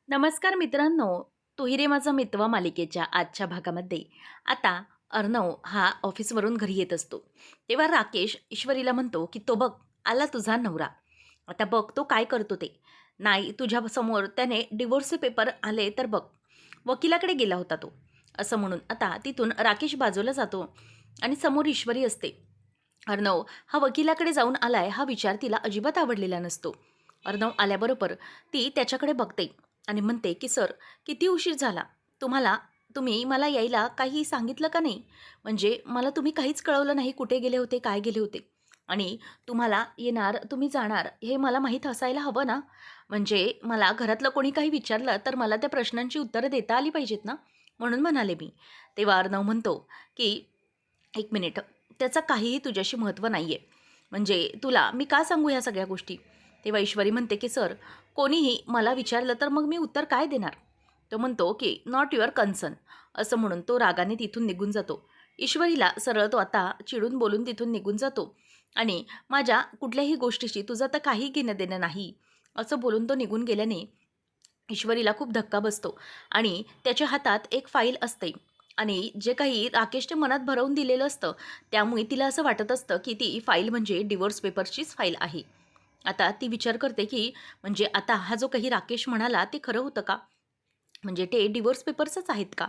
नमस्कार मित्रांनो, "तू ही रे माझा मितवा" मालिकेच्या आजच्या भागामध्ये आता अर्णव हा ऑफिसवरून घरी येत असतो. तेव्हा राकेश ईश्वरीला म्हणतो, की "तो बघ आला तुझा नवरा. आता बघ तो काय करतो ते. नाही तुझ्या समोर त्याने डिव्होर्सचे पेपर आले तर बघ." वकिलाकडे गेला होता तो. असं म्हणून आता तिथून राकेश बाजूला जातो आणि समोर ईश्वरी असते. अर्णव हा वकिलाकडे जाऊन आलाय हा विचार तिला अजिबात आवडलेला नसतो. अर्णव आल्याबरोबर ती त्याच्याकडे बघते आणि म्हणते की "सर, किती उशीर झाला. तुम्ही मला यायला काही सांगितलं का नाही? म्हणजे मला तुम्ही काहीच कळवलं नाही कुठे गेले होते, काय गेले होते? आणि तुम्हाला येणार, तुम्ही जाणार हे मला माहीत असायला हवं ना? म्हणजे मला घरातलं कोणी काही विचारलं तर मला त्या प्रश्नांची उत्तरं देता आली पाहिजेत ना?" म्हणून म्हणाले मी. तेव्हा अर्णव म्हणतो की "एक मिनिट, त्याचं काहीही तुझ्याशी महत्त्व नाही आहे. म्हणजे तुला मी का सांगू ह्या सगळ्या गोष्टी?" तेव्हा ईश्वरी म्हणते की "सर, कोणीही मला विचारलं तर मग मी उत्तर काय देणार?" तो म्हणतो की "नॉट युअर कन्सर्न." असं म्हणून तो रागाने तिथून निघून जातो. ईश्वरीला सरळ तो आता चिडून बोलून तिथून निघून जातो आणि "माझ्या कुठल्याही गोष्टीशी तुझं तर काही घेणं-देणं नाही." असं बोलून तो निघून गेल्याने ईश्वरीला खूप धक्का बसतो आणि त्याच्या हातात एक फाईल असते आणि जे काही राकेशने मनात भरवून दिलेलं असतं, त्यामुळे तिला असं वाटत असतं की ती फाईल म्हणजे डिव्होर्स पेपरचीच फाईल आहे. आता ती विचार करते की म्हणजे आता हा जो काही राकेश म्हणाला ते खरं होतं का? म्हणजे ते डिव्होर्स पेपर्सच आहेत का?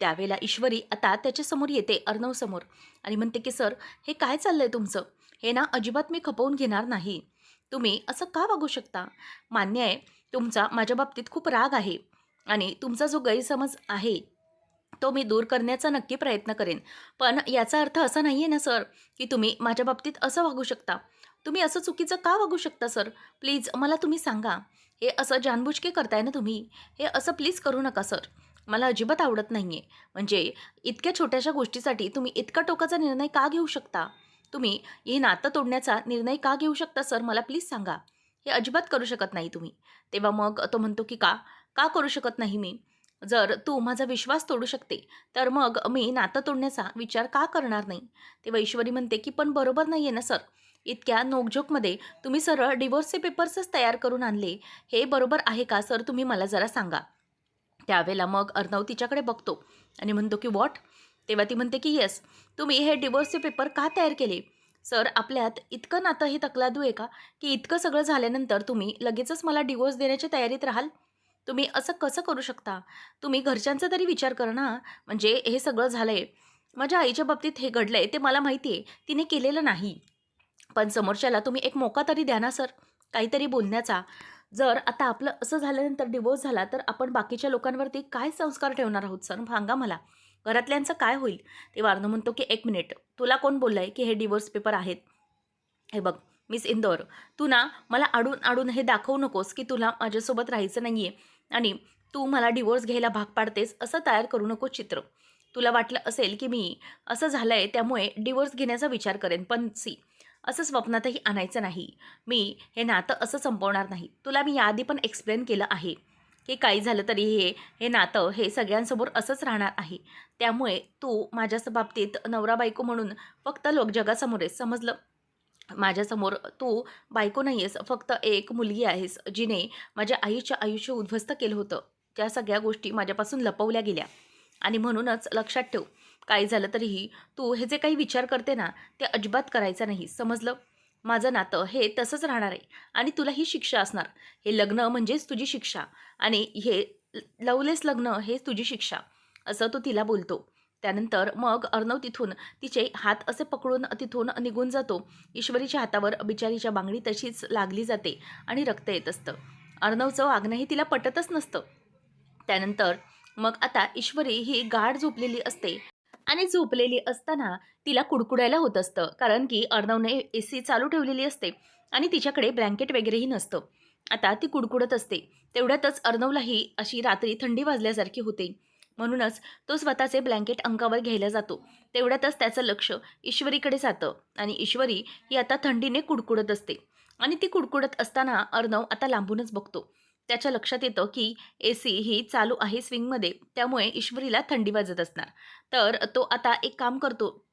त्यावेळेला ईश्वरी आता त्याच्यासमोर येते अर्णवसमोर आणि म्हणते की "सर, हे काय चाललंय तुमचं? हे ना अजिबात मी खपवून घेणार नाही. तुम्ही असं का वागू शकता? मान्य आहे, तुमचा माझ्या बाबतीत खूप राग आहे आणि तुमचा जो गैरसमज आहे, तो मी दूर करण्याचा नक्की प्रयत्न करेन. पण याचा अर्थ असा नाही आहे ना सर, की तुम्ही माझ्या बाबतीत असं वागू शकता. तुम्ही असं चुकीचं का वागू शकता सर? प्लीज मला तुम्ही सांगा. हे असं जानबुजके करताय ना तुम्ही? हे असं प्लीज करू नका सर. मला अजिबात आवडत नाहीये. म्हणजे इतक्या छोट्याशा गोष्टीसाठी तुम्ही इतका टोकाचा निर्णय का घेऊ शकता? तुम्ही हे नातं तोडण्याचा निर्णय का घेऊ शकता सर? मला प्लीज सांगा. हे अजिबात करू शकत नाही तुम्ही. तेव्हा मग तो म्हणतो की "का? का करू शकत नाही मी? जर तू माझा विश्वास तोडू शकते, तर मग मी नातं तोडण्याचा विचार का करणार नाही?" तेव्हा ईश्वरी म्हणते की "पण बरोबर नाहीये ना सर. इतक्या नोकझोकमध्ये तुम्ही सरळ डिव्होर्सचे पेपर्सच तयार करून आणले. हे बरोबर आहे का सर? तुम्ही मला जरा सांगा." त्यावेळेला मग अर्णव तिच्याकडे बघतो आणि म्हणतो की "व्हॉट?" तेव्हा ती म्हणते की "येस, तुम्ही हे डिव्होर्सचे पेपर का तयार केले? सर, आपल्यात इतकं नातं हे तकलादू आहे का, की इतकं सगळं झाल्यानंतर तुम्ही लगेचच मला डिव्होर्स देण्याच्या तयारीत राहाल? तुम्ही असं कसं करू शकता? तुम्ही घरच्यांचा तरी विचार करा ना. म्हणजे हे सगळं झालंय. माझ्या आईच्या बाबतीत हे घडलंय ते मला माहिती आहे. तिने केलेलं नाही. पण समोरच्याला तुम्ही एक मोका तरी द्या ना सर, काहीतरी बोलण्याचा. जर आता आपलं असं झाल्यानंतर डिव्होर्स झाला, तर आपण बाकीच्या लोकांवरती काय संस्कार ठेवणार आहोत सर? सांगा मला. घरातल्यांचं काय होईल? तेव्हा अर्णव म्हणतो, की "एक मिनिट, तुला कोण बोललंय, की हे डिव्होर्स पेपर आहेत? हे बघ, मिस इंदौर, तू ना मला आडून-आडून हे दाखवू नकोस, की तुला माझ्यासोबत राहायचं नाहीये आणि तू मला डिव्होर्स घ्यायला भाग पाडतेस, असं तयार करू नको चित्र. तुला वाटलं असेल, की मी असं झालंय त्यामुळे डिव्होर्स घेण्याचा विचार करेन, पण असं स्वप्नातही आणायचं नाही. मी हे नातं असं संपवणार नाही. तुला मी याआधी पण एक्सप्लेन केलं आहे, की काही झालं तरी हे नातं हे सगळ्यांसमोर असंच राहणार आहे. त्यामुळे तू माझ्या बाबतीत नवरा-बायको म्हणून फक्त जगासमोर आहेस, समजलं? माझ्यासमोर तू बायको नाही आहेस, फक्त एक मुलगी आहेस, जिने माझ्या आईचं आयुष्य उद्ध्वस्त केलं होतं. त्या सगळ्या गोष्टी माझ्यापासून लपवल्या गेल्या आणि म्हणूनच लक्षात ठेव, काही झालं तरीही तू हे जे काही विचार करते ना, ते अजिबात करायचं नाही, समजलं? माझं नातं हे तसंच राहणार आहे आणि तुला ही शिक्षा असणार. हे लग्न म्हणजेच तुझी शिक्षा आणि हे लव्हलेस लग्न हेच तुझी शिक्षा, असं तो तिला बोलतो. त्यानंतर मग अर्णव तिथून तिचे हात असे पकडून तिथून निघून जातो. ईश्वरीच्या हातावर बिचारीच्या बांगडी तशीच लागली जाते आणि रक्त येत असतं. अर्णवचं वागणंही तिला पटतच नसतं. त्यानंतर मग आता ईश्वरी ही गाढ झोपलेली असते आणि झोपलेली असताना तिला कुडकुडायला होत असतं. कारण की अर्णवने एसी चालू ठेवलेली असते आणि तिच्याकडे ब्लँकेट वगैरेही नसतं. आता ती कुडकुडत असते. तेवढ्यातच अर्णवलाही अशी रात्री थंडी वाजल्यासारखी होते. म्हणूनच तो स्वतःचे ब्लँकेट अंगावर घ्यायला जातो. तेवढ्यातच त्याचं लक्ष ईश्वरीकडे जातं आणि ईश्वरी ही आता थंडीने कुडकुडत असते आणि ती कुडकुडत असताना अर्णव आता लांबूनच बघतो. त्याच्या लक्षात येतं की एसी ही चालू आहे स्विंगमध्ये, त्यामुळे ईश्वरीला थंडी वाजत असणार. तर तो आता एक काम करतो,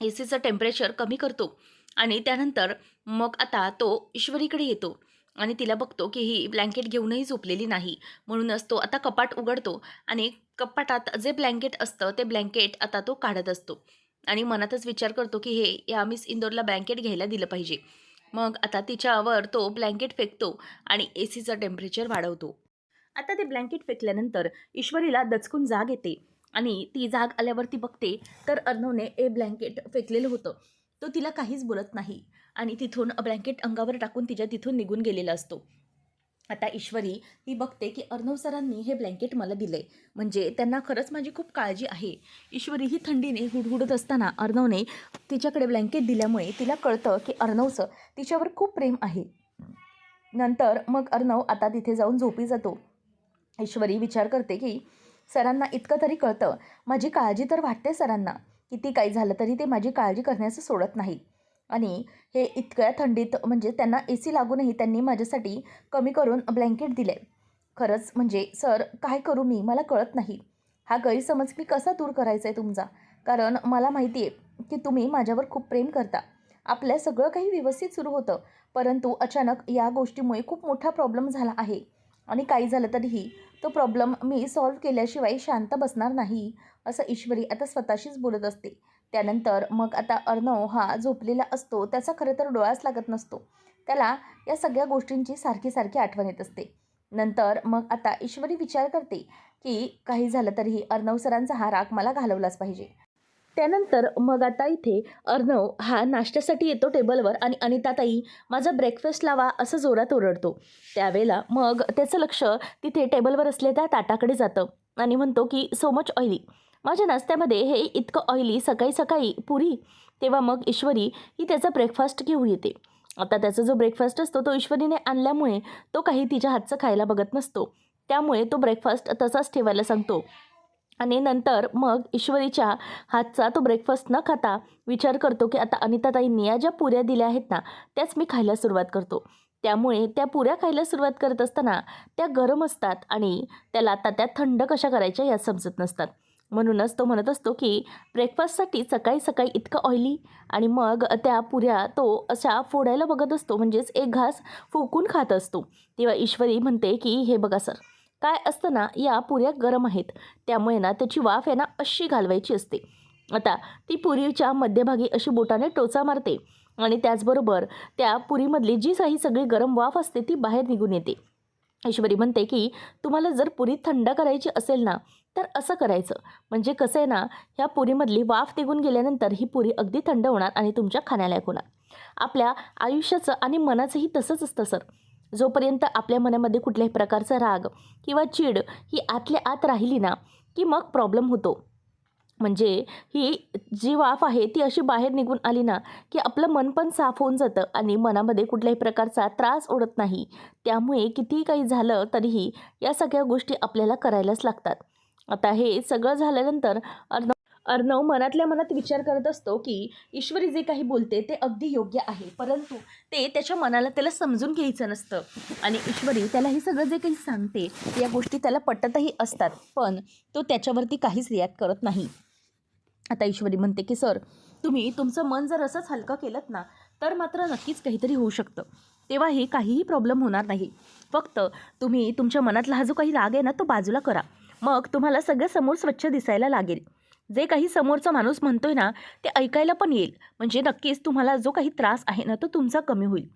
एसीचं टेम्परेचर कमी करतो आणि त्यानंतर मग आता तो ईश्वरीकडे येतो आणि तिला बघतो की ही ब्लँकेट घेऊनही झोपलेली नाही. म्हणूनच तो आता कपाट उघडतो आणि कपाटात जे ब्लँकेट असतं ते ब्लँकेट आता तो काढत असतो आणि मनातच विचार करतो की हे या मिस इंदोरला ब्लँकेट घ्यायला दिलं पाहिजे. मग आता तिच्यावर तो ब्लँकेट फेकतो आणि एसीचं टेम्परेचर वाढवतो. आता ते ब्लँकेट फेकल्यानंतर ईश्वरीला दचकून जाग येते आणि ती जाग आल्यावर ती बघते तर अर्णवने ब्लँकेट फेकलेलं होतं. तो तिला काहीच बोलत नाही आणि तिथून ब्लँकेट अंगावर टाकून तिच्या तिथून निघून गेलेला असतो. आता ईश्वरी ही बघते की अर्णव सरांनी हे ब्लँकेट मला दिलंय, म्हणजे त्यांना खरंच माझी खूप काळजी आहे. ईश्वरी ही थंडीने हुडहुडत असताना अर्णवने तिच्याकडे ब्लँकेट दिल्यामुळे तिला कळतं की अर्णवचं तिच्यावर खूप प्रेम आहे. नंतर मग अर्णव आता तिथे जाऊन झोपी जातो. ईश्वरी विचार करते की सरांना इतकं तरी कळतं, माझी काळजी तर वाटते सरांना. किती काही झालं तरी ते माझी काळजी करण्याचं सोडत नाही. आणि हे इतक्या थंडीत म्हणजे त्यांना AC लागूनही त्यांनी माझ्यासाठी कमी करून ब्लँकेट दिले. खरंच म्हणजे सर काय करू मी? मला कळत नाही. हा गैरसमज मी कसा दूर करायचा आहे तुमचा? कारण मला माहिती आहे की तुम्ही माझ्यावर खूप प्रेम करता. आपलं सगळं काही व्यवस्थित सुरू होतं. परंतु अचानक या गोष्टीमुळे खूप मोठा प्रॉब्लेम झाला आहे. आणि काही झालं तरीही तो प्रॉब्लेम मी सॉल्व्ह केल्याशिवाय शांत बसणार नाही, असं ईश्वरी आता स्वतःशीच बोलत असते. त्यानंतर मग आता अर्णव हा झोपलेला असतो. त्याचा खरं तर डोळाच लागत नसतो. त्याला या सगळ्या गोष्टींची सारखी सारखी आठवण येत असते. नंतर मग आता ईश्वरी विचार करते की काही झालं तरीही अर्णव सरांचा हा राग मला घालवलाच पाहिजे. त्यानंतर मग आता इथे अर्णव हा नाश्त्यासाठी येतो टेबलवर आणि अनिताताई माझा ब्रेकफास्ट लावा असं जोरात ओरडतो. त्यावेळेला मग त्याचं लक्ष तिथे टेबलवर असलेल्या त्या ताटाकडे जातं आणि म्हणतो की सो मच ऑइली. माझ्या नाश्त्यामध्ये हे इतकं ऑइली सकाळी सकाळी पुरी. तेव्हा मग ईश्वरी ही त्याचा ब्रेकफास्ट घेऊन येते. आता त्याचा जो ब्रेकफास्ट असतो तो ईश्वरीने आणल्यामुळे तो काही तिच्या हातचं खायला बघत नसतो. त्यामुळे तो ब्रेकफास्ट तसाच ठेवायला सांगतो. आणि नंतर मग ईश्वरीच्या हातचा तो ब्रेकफास्ट न खाता विचार करतो की आता अनिताताईंनी या ज्या पुऱ्या दिल्या आहेत ना त्याच मी खायला सुरुवात करतो. त्यामुळे त्या पुऱ्या खायला सुरुवात करत असताना त्या गरम असतात आणि त्याला आता त्या थंड कशा करायच्या यात समजत नसतात. म्हणूनच तो म्हणत असतो की ब्रेकफास्टसाठी सकाळी सकाळी इतकं ऑइली. आणि मग त्या पुऱ्या तो अशा फोडायला बघत असतो, म्हणजेच एक घास फुंकून खात असतो. तेव्हा ईश्वरी म्हणते की हे बघा सर, काय असतं ना, या पुऱ्या गरम आहेत त्यामुळे ना त्याची वाफ आहे ना अशी घालवायची असते. आता ती पुरीच्या मध्यभागी अशी बोटाने टोचा मारते आणि त्याचबरोबर त्या पुरीमधली जी काही सगळी गरम वाफ असते ती बाहेर निघून येते. ईश्वरी म्हणते की तुम्हाला जर पुरी थंड करायची असेल ना तर असं करायचं, म्हणजे कसं आहे ना, ह्या पुरीमधली वाफ निघून गेल्यानंतर ही पुरी अगदी थंड होणार आणि तुमच्या खाण्यालायक होणार. आपल्या आयुष्याचं आणि मनाचंही तसंच असतं सर. जोपर्यंत आपल्या मनामध्ये कुठल्याही प्रकारचा राग किंवा चीड ही आतल्या आत राहिली ना की मग प्रॉब्लेम होतो. म्हणजे ही जी वाफ आहे ती अशी बाहेर निघून आली ना की आपलं मन पण साफ होऊन जातं आणि मनामध्ये कुठल्याही प्रकारचा त्रास ओढत नाही. त्यामुळे कितीही काही झालं तरीही या सगळ्या गोष्टी आपल्याला करायलाच लागतात. आता हे सगळं झाल्यानंतर अर्णव मनातल्या मनात विचार करत असतो की ईश्वरी जे काही बोलते ते अगदी योग्य आहे, परंतु ते त्याच्या मनाला त्याला समजून घ्यायचं नसतं. आणि ईश्वरी त्याला हे सगळं जे काही सांगते या गोष्टी त्याला पटतही असतात, पण तो त्याच्यावरती काहीच रिॲक्ट करत नाही. आता ईश्वरी म्हणते की सर, तुम्ही तुमचं मन जर असंच हलकं केलं ना तर मात्र नक्कीच काहीतरी होऊ शकतं. तेव्हाही काहीही प्रॉब्लेम होणार नाही. फक्त तुम्ही तुमच्या मनातला हा जो काही राग आहे ना तो बाजूला करा. मग तुम्हाला सगळं समोर स्वच्छ दिसायला लागेल. जे काही समोरचा माणूस म्हणतोय ना ते ऐकायला पण येईल. म्हणजे नक्कीच तुम्हाला जो काही त्रास आहे ना तो तुमचा कमी होईल.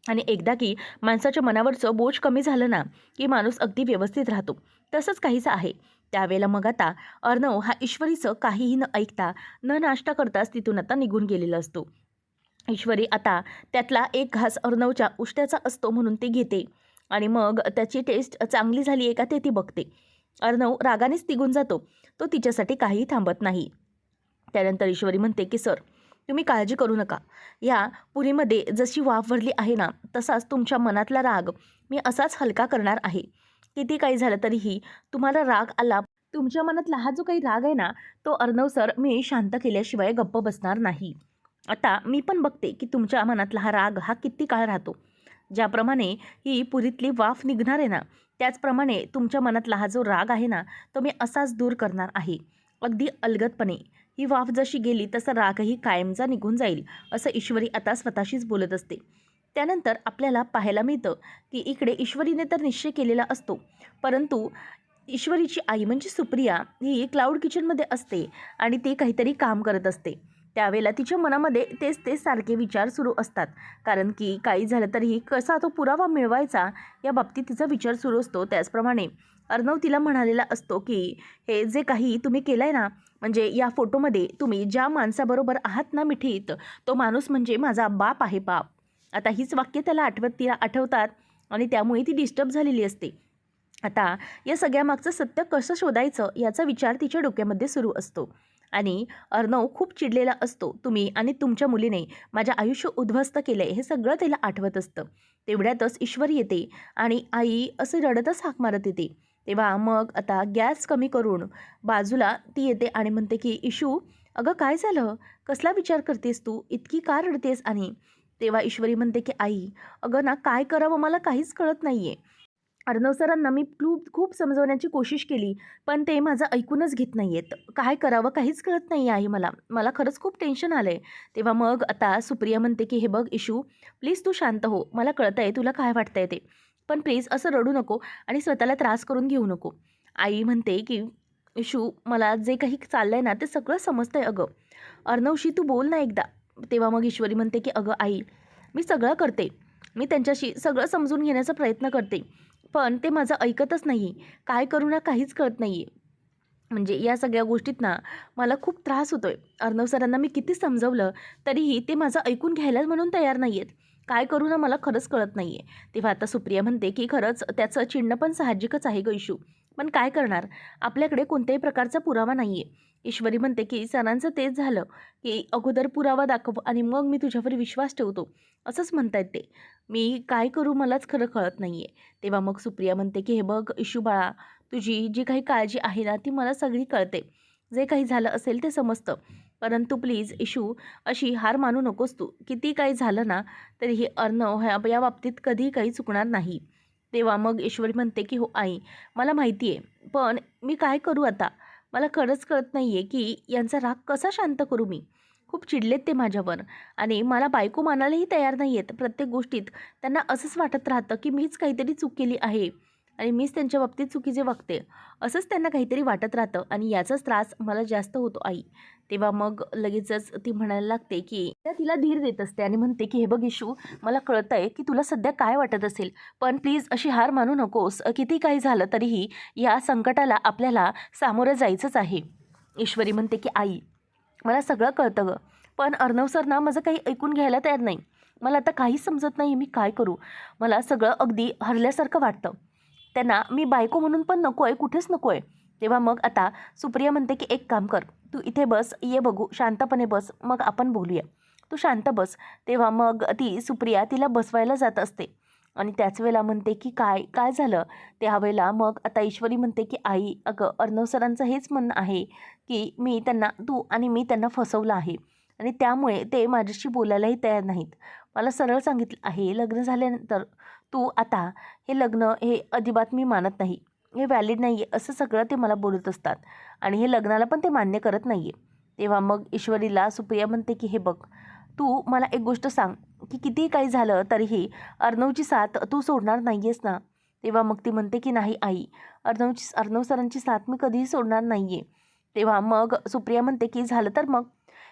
आणि एकदा की माणसाच्या मनावरचं बोज कमी झालं ना की माणूस अगदी व्यवस्थित राहतो. तसंच काहीचं आहे. त्यावेळेला मग आता अर्णव हा ईश्वरीचं काहीही न ऐकता न नाश्ता करताच तिथून आता निघून गेलेला असतो. ईश्वरी आता त्यातला एक घास अर्णवच्या उष्ट्याचा असतो म्हणून ते घेते आणि मग त्याची टेस्ट चांगली झाली आहे का ते ती बघते. अर्णव रागानेच निघून जातो. तो तिच्यासाठी काहीही थांबत नाही. त्यानंतर ईश्वरी म्हणते की सर, तुम्ही काळजी करू नका. या पुरीमध्ये जशी वाफ भरली आहे ना तसाच तुमच्या मनातला राग मी असाच हलका करणार आहे. किती काही झालं तरीही तुम्हाला राग आला, तुमच्या मनातला हा जो काही राग आहे ना तो अर्णव सर मी शांत केल्याशिवाय गप्प बसणार नाही. आता मी पण बघते की तुमच्या मनातला हा राग हा किती काळ राहतो. ज्याप्रमाणे ही पुरीतली वाफ निघणार आहे ना त्याचप्रमाणे तुमच्या मनातला हा जो राग आहे ना तो मी असाच दूर करणार आहे. अगदी अलगदपणे ही वाफ जशी गेली तसा रागही कायमचा निघून जाईल, असं ईश्वरी आता स्वतःशीच बोलत असते. त्यानंतर आपल्याला पाहायला मिळतं की इकडे ईश्वरीने तर निश्चय केलेला असतो, परंतु ईश्वरीची आई म्हणजे सुप्रिया ही क्लाउड किचनमध्ये असते आणि ती काहीतरी काम करत असते. त्यावेळेला तिच्या मनामध्ये तेच तेच सारखे विचार सुरू असतात. कारण की काही झालं तरीही कसा तो पुरावा मिळवायचा या बाबतीत तिचा विचार सुरू असतो. त्याचप्रमाणे अर्णव तिला म्हणालेला असतो की हे जे काही तुम्ही केलं आहे ना, म्हणजे या फोटोमध्ये तुम्ही ज्या माणसाबरोबर आहात ना मिठीत, तो माणूस म्हणजे माझा बाप आहे, बाप. आता हीच वाक्य त्याला तिला आठवतात आणि त्यामुळे ती डिस्टर्ब झालेली असते. आता या सगळ्यामागचं सत्य कसं शोधायचं याचा विचार तिच्या डोक्यामध्ये सुरू असतो आणि अर्णव खूप चिडलेला असतो. तुम्ही आणि तुमच्या मुलीने माझ्या आयुष्य उद्ध्वस्त केलं हे सगळं तिला आठवत असतं. तेवढ्यातच ईश्वरी येते आणि आई असे रडतच हाक मारत येते. तेव्हा मग आता गॅस कमी करून बाजूला ती येते आणि म्हणते की इशू, अगं काय झालं? कसला विचार करतेस तू? इतकी का रडतेस? आणि तेव्हा ईश्वरी म्हणते की आई, अगं ना काय करावं मला काहीच कळत नाही आहे. अर्णव सरांना मी खूप खूप समजवण्याची कोशिश केली, पण ते माझं ऐकूनच घेत नाही आहेत. काय करावं काहीच कळत नाही आहे मला. मला खरंच खूप टेन्शन आलं आहे. तेव्हा मग आता सुप्रिया म्हणते की हे बघ इशू, प्लीज तू शांत हो. मला कळतं आहे तुला काय वाटतंय ते. पण प्लीज असं रडू नको आणि स्वतःला त्रास करून घेऊ नको. आई म्हणते की इशू, मला जे काही चाललंय ना ते सगळं समजतंय अगं. अर्णवशी तू बोल ना एकदा. तेव्हा मग ईश्वरी म्हणते की अगं आई, मी सगळं करते. मी त्यांच्याशी सगळं समजून घेण्याचा प्रयत्न करते. पण ते माझं ऐकतच नाही. काय करू ना काहीच कळत नाही आहे. म्हणजे या सगळ्या गोष्टीत ना मला खूप त्रास होतोय. अर्णव सरांना मी किती समजवलं तरीही ते माझं ऐकून घ्यायला म्हणून तयार नाही आहेत. काय करू ना मला खरंच कळत नाही आहे. तेव्हा आता सुप्रिया म्हणते की खरंच त्याचं चिडणं पण साहजिकच आहे गं इशू. पण काय करणार? आपल्याकडे कोणत्याही प्रकारचा पुरावा नाही आहे. ईश्वरी म्हणते की सरांचं तेच झालं की अगोदर पुरावा दाखव आणि मग मी तुझ्यावर विश्वास ठेवतो असंच म्हणतायत ते. मी काय करू मलाच खरं कळत नाही आहे. तेव्हा मग सुप्रिया म्हणते की हे बघ इशू बाळा, तुझी जी काही काळजी आहे ना ती मला सगळी कळते. जे काही झालं असेल ते समजतं. परंतु प्लीज इशू, अशी हार मानू नकोस तू. किती काही झालं ना तरीही अर्णव या बाबतीत कधीही काही चुकणार नाही. तेव्हा मग ईश्वरी म्हणते की हो आई, मला माहिती आहे. पण मी काय करू आता? मला खरंच कळत नाही आहे की यांचा राग कसा शांत करू मी? खूप चिडलेत ते माझ्यावर आणि मला बायको मानायलाही तयार नाही आहेत. प्रत्येक गोष्टीत त्यांना असंच वाटत राहतं की मीच काहीतरी चूक केली आहे आणि मीच त्यांच्या बाबतीत चुकीचे वागते. असंच त्यांना काहीतरी वाटत राहतं आणि याचाच त्रास मला जास्त होतो आई. तेव्हा मग लगेचच ती म्हणायला लागते की तिला धीर देत असते आणि म्हणते की हे बघ इशू, मला कळतंय की तुला सध्या काय वाटत असेल, पण प्लीज अशी हार मानू नकोस. किती काही झालं तरीही या संकटाला आपल्याला सामोरं जायचंच आहे. ईश्वरी म्हणते की आई, मला सगळं कळतं गं, पण अर्णव सर ना माझं काही ऐकून घ्यायला तयार नाही. मला आता काहीच समजत नाही मी काय करू? मला सगळं अगदी हरल्यासारखं वाटतं. त्यांना मी बायको म्हणून पण नको आहे, कुठेच नको आहे. तेव्हा मग आता सुप्रिया म्हणते की एक काम कर, तू इथे बस, ये बघू, शांतपणे बस, मग आपण बोलूया. तू शांत बस. तेव्हा मग ती सुप्रिया तिला बसवायला जात असते आणि त्याच वेळेला म्हणते की काय काय झालं? त्यावेळेला मग आता ईश्वरी म्हणते की आई, अगं अर्णव सरांचं हेच म्हणणं आहे की तू आणि मी त्यांना फसवलं आहे आणि त्यामुळे ते माझ्याशी बोलायलाही तयार नाहीत. मला सरळ सांगितलं आहे, लग्न झाल्यानंतर तू आता हे लग्न हे अजिबात मी मानत नाही, हे व्हॅलिड नाही आहे, असं सगळं ते मला बोलत असतात आणि हे लग्नाला पण ते मान्य करत नाही आहे. तेव्हा मग ईश्वरीला सुप्रिया म्हणते की हे बघ, तू मला एक गोष्ट सांग की कितीही काही झालं तरीही अर्णवची साथ तू सोडणार नाही आहेस ना? तेव्हा मग ती म्हणते की नाही आई, अर्णव सरांची साथ मी कधीही सोडणार नाही आहे. तेव्हा मग सुप्रिया म्हणते की झालं तर मग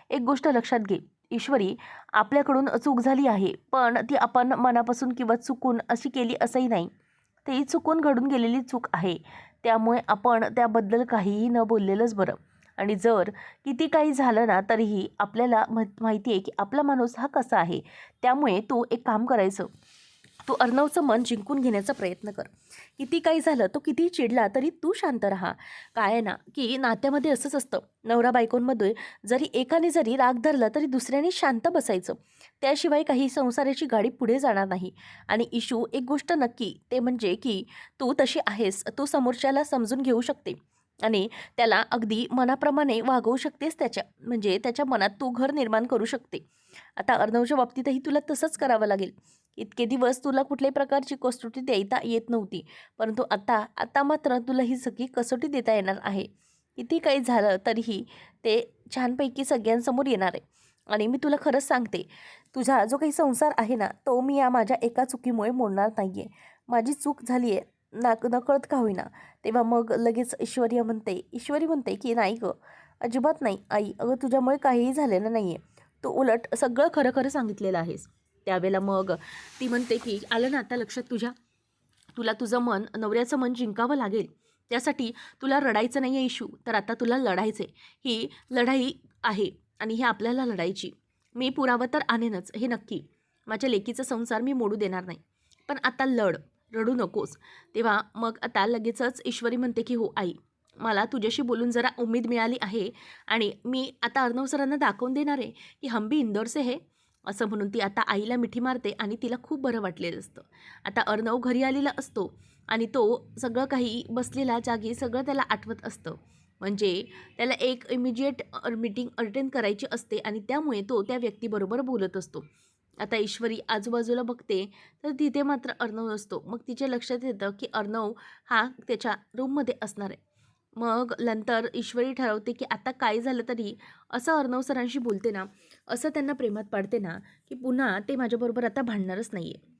एक गोष्ट लक्षात घे ईश्वरी, आपल्याकडून चूक झाली आहे, पण ती आपण मनापासून किंवा चुकून अशी केली असंही नाही. ती चुकून घडून गेलेली चूक आहे. त्यामुळे आपण त्याबद्दल काहीही न बोललेलंच बरं. आणि जर किती काही झालं ना तरीही आपल्याला माहिती आहे की आपला माणूस हा कसा आहे. त्यामुळे तू एक काम करायचं, तू अर्णवचं मन जिंकून घेण्याचा प्रयत्न कर. किती काही झालं, तो कितीही चिडला तरी तू शांत राहा. काय आहे ना की नात्यामध्ये असंच असतं, नवरा बायकोंमध्ये जरी एकाने जरी राग धरला तरी दुसऱ्याने शांत बसायचं. त्याशिवाय काही संसाराची गाडी पुढे जाणार नाही. आणि इशू, एक गोष्ट नक्की, ते म्हणजे की तू तशी आहेस, तू समोरच्याला समजून घेऊ शकते आणि त्याला अगदी मनाप्रमाणे वागवू शकतेस. म्हणजे त्याच्या मनात तू घर निर्माण करू शकते. आता अर्णवच्या बाबतीतही तुला तसंच करावं लागेल. इतके दिवस तुला कुठल्याही प्रकारची कसोटी देता येत नव्हती, परंतु आता आता मात्र तुला ही सगळी कसोटी देता येणार आहे. किती काही झालं तरीही ते छानपैकी सगळ्यांसमोर येणार आहे. आणि मी तुला खरंच सांगते, तुझा जो काही संसार आहे ना, तो मी या माझ्या एका चुकीमुळे मोडणार नाही आहे. माझी चूक झाली आहे, नकळत का होईना. तेव्हा मग लगेच ईश्वरी म्हणते, की "नाही गं, अजिबात नाही आई. अगं तुझ्यामुळे काहीही झालेलं नाही आहे. तू उलट सगळं खरं खरं सांगितलेलं आहेस." त्यावेळेला मग ती म्हणते, की "आलं ना आता लक्षात तुझ्या? तुला तुझं मन, नवऱ्याचं मन जिंकावं लागेल. त्यासाठी तुला रडायचं नाही आहे इशू, तर आता तुला लढायचं आहे. ही लढाई आहे आणि ही आपल्याला लढायची. मी पुरावा तर आणेनच, हे नक्की. माझ्या लेकीचा संसार मी मोडू देणार नाही. पण आता लढ, रडू नकोस." तेव्हा मग आता लगेचच ईश्वरी म्हणते, की "हो आई, मला तुझ्याशी बोलून जरा उमेद मिळाली आहे आणि मी आता अर्णव सरांना दाखवून देणार आहे, की हम भी इंदौर से है." असं म्हणून ती आता आईला मिठी मारते आणि तिला खूप बरं वाटलेलं असतं. आता अर्णव घरी आलेला असतो आणि तो सगळं काही बसलेला जागी सगळं त्याला आठवत असतं. म्हणजे त्याला एक इमिजिएट मीटिंग अटेंड करायची असते आणि त्यामुळे तो त्या व्यक्तीबरोबर बोलत असतो. आता ईश्वरी आजूबाजूला बघते तर तिथे मात्र अर्णव नसतो. मग तिच्या लक्षात येतं की अर्णव हा त्याच्या रूममध्ये असणार आहे. मग नंतर ईश्वरी ठरवते की आता काय झालं तरी असं अर्णव सरांशी बोलते ना, असं त्यांना प्रेमात पाडते ना, की पुन्हा ते माझ्याबरोबर आता भांडणारच नाही आहे.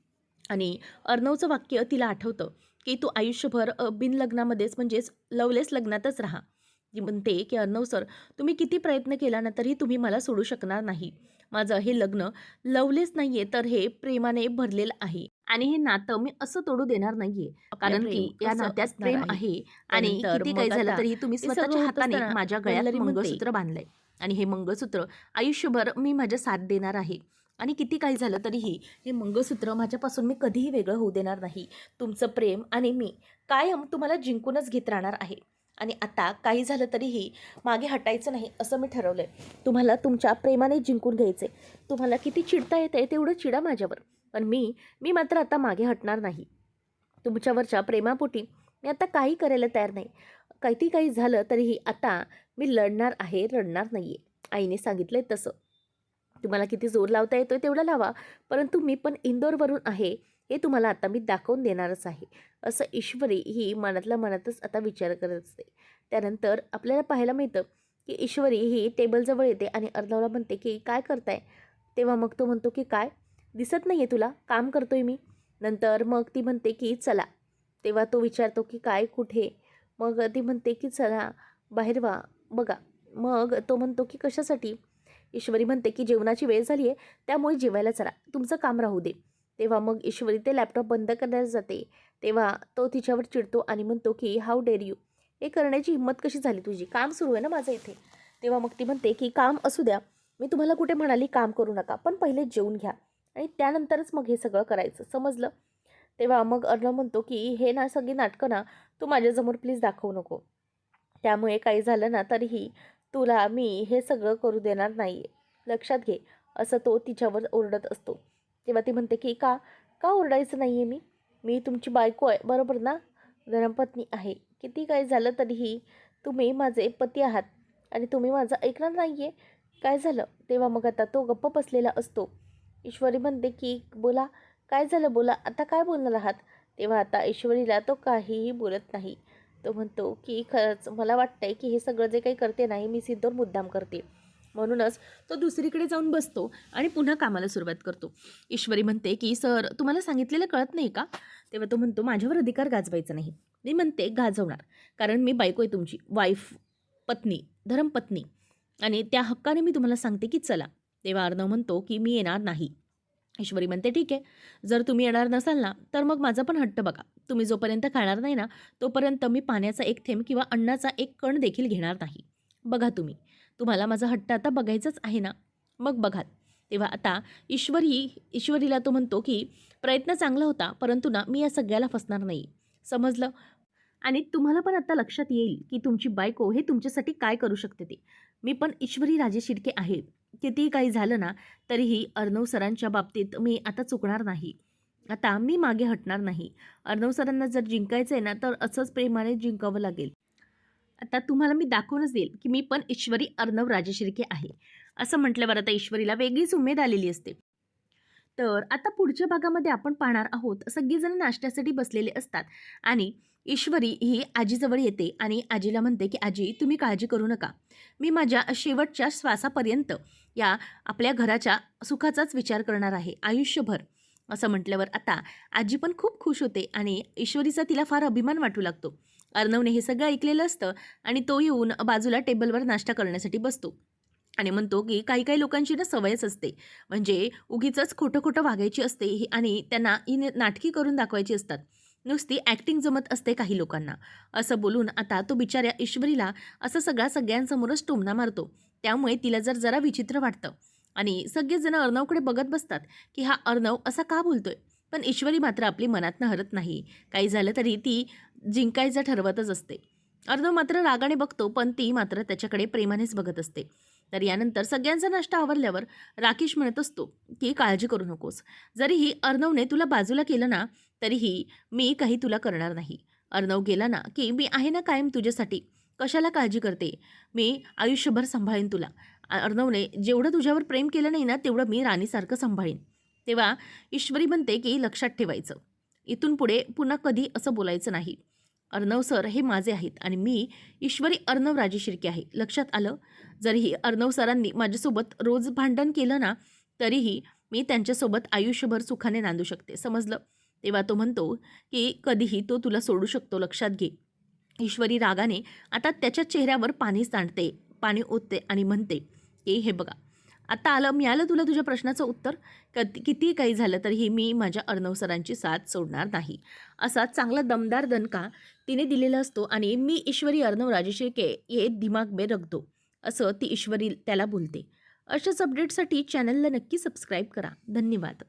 आणि अर्णवचं वाक्य तिला आठवतं, की "तू आयुष्यभर बिनलग्नामध्येच म्हणजेच लव्हलेस लग्नातच राहा." ती म्हणते, की "अर्णव सर, तुम्ही किती प्रयत्न केला ना तरी तुम्ही मला सोडू शकणार नाही. माझं हे लग्न लव्हलेस नाही आहे, तर हे प्रेमाने भरलेलं आहे आणि हे नातं मी असं तोडू देणार नाही आहे. आपल्या कारण प्रेम की या कसं नात्यात असणार प्रेम आहे. आहे आणि त्यानंतर किती काही मग झालं आता तरी तुम्ही ते सगळं स्वतःच्या होत हाताने असताना माझ्या गळ्यात वल्लरी म्हणते, मंगळसूत्र बांधलंय आणि हे मंगळसूत्र आयुष्यभर मी माझ्या साथ देणार आहे. आणि किती काही झालं तरीही हे मंगळसूत्र माझ्यापासून मी कधीही वेगळं होऊ देणार नाही. तुमचं प्रेम आणि मी कायम तुम्हाला जिंकूनच घेत राहणार आहे. आणि आता काही झालं तरीही मागे हटायचं नाही असं मी ठरवलंय. तुम्हाला तुमच्या प्रेमाने जिंकून घ्यायचे. तुम्हाला किती चिडता येतंय तेवढं चिडा माझ्यावर. पण मी मात्र आता मागे हटणार नाही. तुमच्यावरच्या प्रेमापोटी मी आता काही करायला तयार नाही. किती काही झालं तरीही आता मी लढणार आहे, रडणार नाहीये. आईने सांगितलंय तसं. तुम्हाला किती जोर लावता येतोय तेवढा लावा, परंतु मी पण इंदोरवरून आहे हे तुम्हाला आता मी दाखवून देणारच आहे. असं ईश्वरी ही मनातल्या मनातच आता विचार करत असते. त्यानंतर आपल्याला पाहायला मिळतं की ईश्वरी ही टेबलजवळ येते आणि अर्णवला म्हणते की "काय करताय?" तेव्हा मग तो म्हणतो की "काय? दिसत नाही आहे तुला? काम करतोय मी." नंतर मग ती म्हणते की "चला." तेव्हा तो विचारतो की "काय? कुठे?" मग ती म्हणते की "चला, बाहेर व्हा, बघा." मग तो म्हणतो की "कशासाठी?" ईश्वरी म्हणते की "जेवणाची वेळ झाली आहे, त्यामुळे जेवायला चला, तुमचं काम राहू दे." तेव्हा मग ईश्वरी ते लॅपटॉप बंद करायला जाते. तेव्हा तो तिच्यावर चिडतो आणि म्हणतो की "हाऊ डेअर यू? हे करण्याची हिंमत कशी झाली तुझी? काम सुरू आहे ना माझं इथे." तेव्हा मग ती म्हणते की "काम असू द्या, मी तुम्हाला कुठे म्हणाली काम करू नका, पण पहिले जेवून घ्या आणि त्यानंतरच मग हे सगळं करायचं, समजलं?" तेव्हा मग अर्णव म्हणतो की "हे ना सगळी नाटकं ना तू माझ्यासमोर प्लीज दाखवू नको. त्यामुळे काही झालं ना तरीही तुला मी हे सगळं करू देणार नाही आहे. लक्षात घे." असं तो तिच्यावर ओरडत असतो. तेव्हा ती म्हणते की "का? का ओरडायचं नाही आहे मी? मी तुमची बायको आहे, बरोबर ना? धर्मपत्नी आहे. किती काही झालं तरीही तुम्ही माझे पती आहात आणि तुम्ही माझं ऐकणार नाही आहे. काय झालं?" तेव्हा मग आता तो गप्प बसलेला असतो. ईश्वरी म्हणते की "बोला, काय झालं बोला, आता काय बोलणार आहात?" तेव्हा आता ईश्वरीला तो काहीही बोलत नाही. तो म्हणतो की "खरंच मला वाटतंय की हे सगळं जे काही करते नाही मी सिद्धोर मुद्दाम करते." म्हणूनच तो दुसरीकडे जाऊन बसतो आणि पुन्हा कामाला सुरुवात करतो. ईश्वरी म्हणते की "सर, तुम्हाला सांगितलेलं कळत नाही का?" तेव्हा तो म्हणतो "माझ्यावर अधिकार गाजवायचा नाही." मी म्हणते गाजवणार, कारण मी बायको आहे तुमची, वाईफ, पत्नी, धर्मपत्नी आणि त्या हक्काने मी तुम्हाला सांगते की चला. तेव्हा अर्णव म्हणतो की "मी येणार नाही." ईश्वरी म्हणते "ठीक आहे, जर तुम्ही येणार नसाल ना तर मग माझा पण हट्ट बघा. तुम्ही जोपर्यंत खाणार नाही ना तोपर्यंत मी पाण्याचा एक थेंब किंवा अन्नाचा एक कण देखील घेणार नाही. बघा तुम्ही, तुम्हाला माझा हट्ट आता बघायचाच आहे ना, मग बघाल." तेव्हा आता ईश्वरीला तो म्हणतो की "प्रयत्न चांगला होता, परंतु ना मी या सगळ्याला फसणार नाही. समजलं? आणि तुम्हाला पण आता लक्षात येईल की तुमची बायको हे तुमच्यासाठी काय करू शकते ते. मी पण ईश्वरी राजे शिर्के आहे. कितीही काही झालं ना तरीही अर्णव सरांच्या बाबतीत मी आता चुकणार नाही. आता मी मागे हटणार नाही. अर्णव सरांना जर जिंकायचं आहे ना तर असंच प्रेमाने जिंकावं लागेल. आता तुम्हाला मी दाखवूनच देईल की मी पण ईश्वरी अर्णव राजे शिर्के आहे." असं म्हटल्यावर आता ईश्वरीला वेगळीच उमेद आलेली असते. तर आता पुढच्या भागामध्ये आपण पाहणार आहोत, सगळेजण नाश्त्यासाठी बसलेले असतात आणि ईश्वरी ही आजीजवळ येते आणि आजीला म्हणते की आजी तुम्ही काळजी करू नका. मी माझ्या शेवटच्या श्वासापर्यंत या आपल्या घराच्या सुखाचाच विचार करणार आहे आयुष्यभर. असं म्हटल्यावर आता आजी पण खूप खुश होते आणि ईश्वरीचा तिला फार अभिमान वाटू लागतो. अर्णवने हे सगळं ऐकलेलं असतं आणि तो येऊन बाजूला टेबलवर नाश्ता करण्यासाठी बसतो आणि म्हणतो की काही काही लोकांची ना सवयच असते, म्हणजे उगीचच खोटं खोटं वागायची असते आणि त्यांना ही नाटकी करून दाखवायची असतात. नुसती ॲक्टिंग जमत असते काही लोकांना. असं बोलून आता तो बिचाऱ्या ईश्वरीला असं सगळ्यांसमोरच टोमणा मारतो. त्यामुळे तिला जरा विचित्र वाटतं आणि सगळेजण अर्णवकडे बघत बसतात की हा अर्णव असा का बोलतोय. पण ईश्वरी मात्र आपली मनातनं हरत नाही. काही झालं तरी ती जिंकायचं ठरवतच असते. अर्णव मात्र रागाने बघतो, पण ती मात्र त्याच्याकडे प्रेमानेच बघत असते. तर यानंतर सगळ्यांचा नाश्ता आवरल्यावर राकेश म्हणत असतो की काळजी करू नकोस. जरीही अर्णवने तुला बाजूला केलं ना, तरीही मी काही तुला करणार नाही. अर्णव गेला ना की मी आहे ना कायम तुझ्यासाठी. कशाला काळजी करते? मी आयुष्यभर सांभाळीन तुला. अर्णवने जेवढं तुझ्यावर प्रेम केलं नाही ना, तेवढं मी राणीसारखं सांभाळीन. तेव्हा ईश्वरी म्हणते की लक्षात ठेवायचं. इथून पुढे पुन्हा कधी असं बोलायचं नाही. अर्णव सर हे माझे आहेत आणि मी ईश्वरी अर्णव राजे शिर्के आहे. लक्षात आलं? जरीही अर्णव सरांनी माझ्यासोबत रोज भांडण केलं ना, तरीही मी त्यांच्यासोबत आयुष्यभर सुखाने नांदू शकते. समजलं? तेव्हा तो म्हणतो की कधीही तो तुला सोडू शकतो, लक्षात घे. ईश्वरी रागाने आता त्याच्या चेहऱ्यावर पाणी सांडते, पाणी ओतते आणि म्हणते की हे बघा, आता मिळालं तुला तुझ्या प्रश्नाचं उत्तर. कितीही काही झालं तरीही मी माझ्या अर्णव सरांची साथ सोडणार नाही. असा चांगला दमदार दणका तिने दिलेला असतो आणि मी ईश्वरी अर्णव राजेश के ये दिमाग में रख दो, असं ती ईश्वरी त्याला बोलते. अशाच अपडेटसाठी चॅनलला नक्की सबस्क्राईब करा. धन्यवाद.